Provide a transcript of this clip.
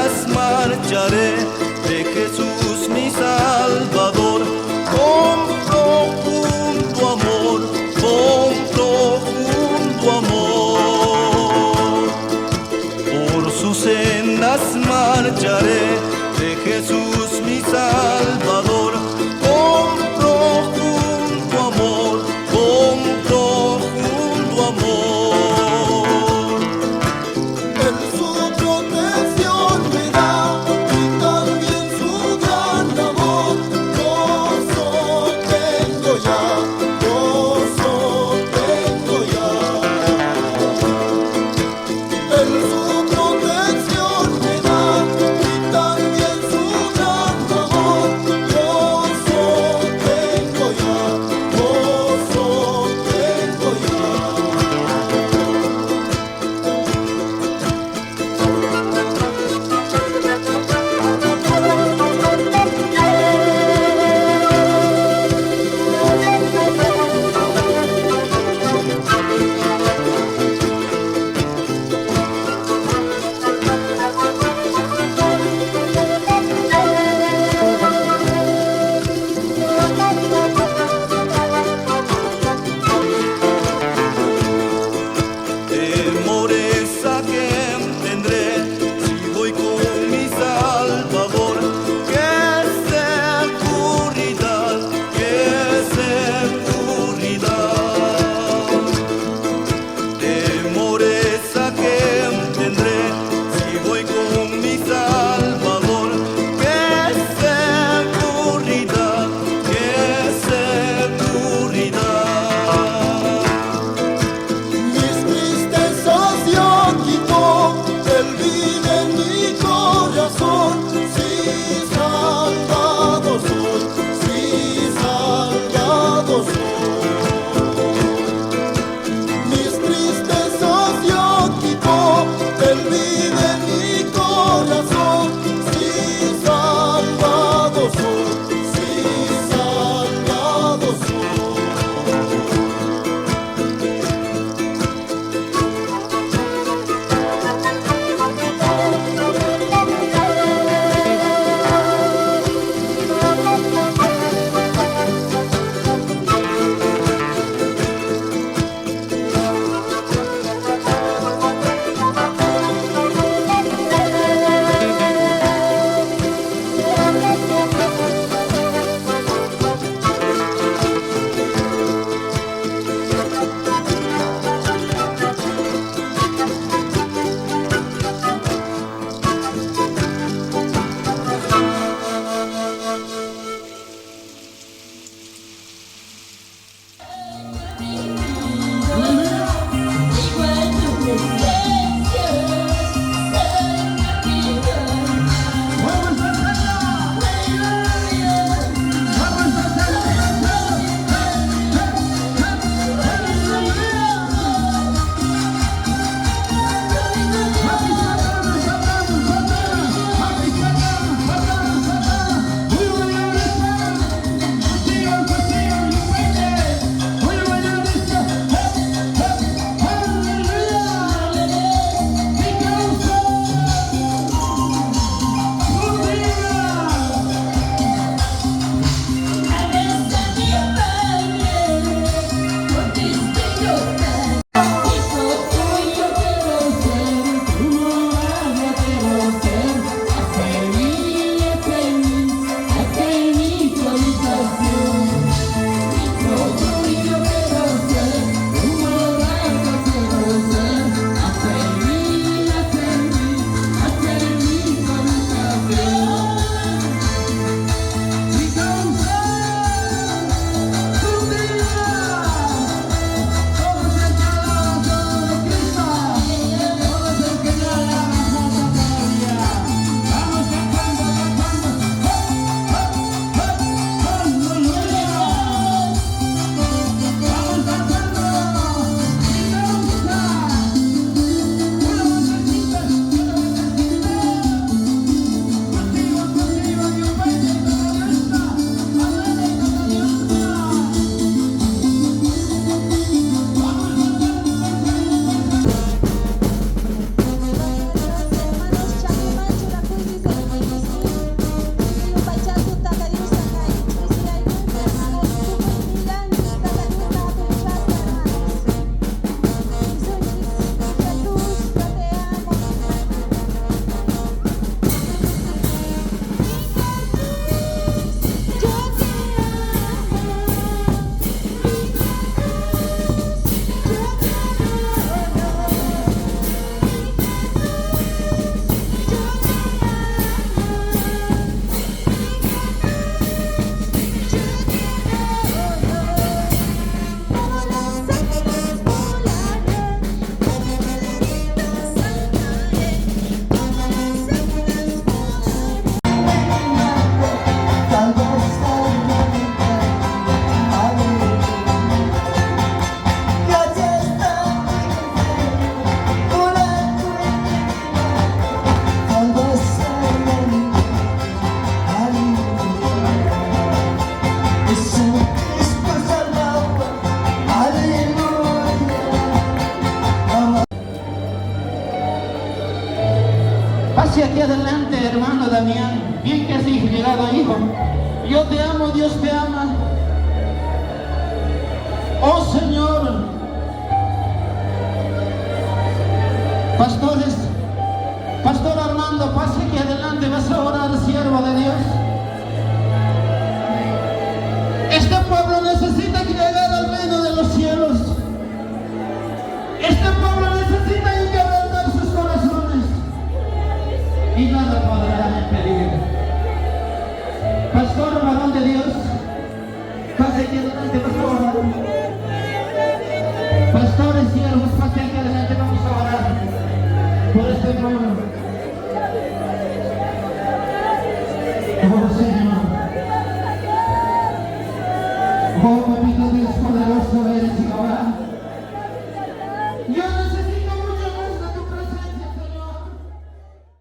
sendas marcharé de Jesús mi Salvador, con profundo amor, con profundo amor. Por sus sendas marcharé de Jesús mi Salvador, con profundo amor, con profundo amor. Él su protección me da y también su gran amor. Gozo tengo ya, gozo tengo ya. Él su protección me da y también su gran amor. aquí adelante, hermano Damián. Bien que has llegado, hijo. Yo te amo, Dios te ama. Oh Señor. Pastores, Pastor Armando, pase aquí adelante, vas a orar, siervo de Dios. Este pueblo necesita llegar al reino de los cielos. Este pueblo necesita quebrantar sus corazones. Y nada podrá impedir. Pastor, varón de Dios, pase aquí adelante, vas a orar. Pastores, siervos, pase aquí adelante, vamos a orar por este pueblo.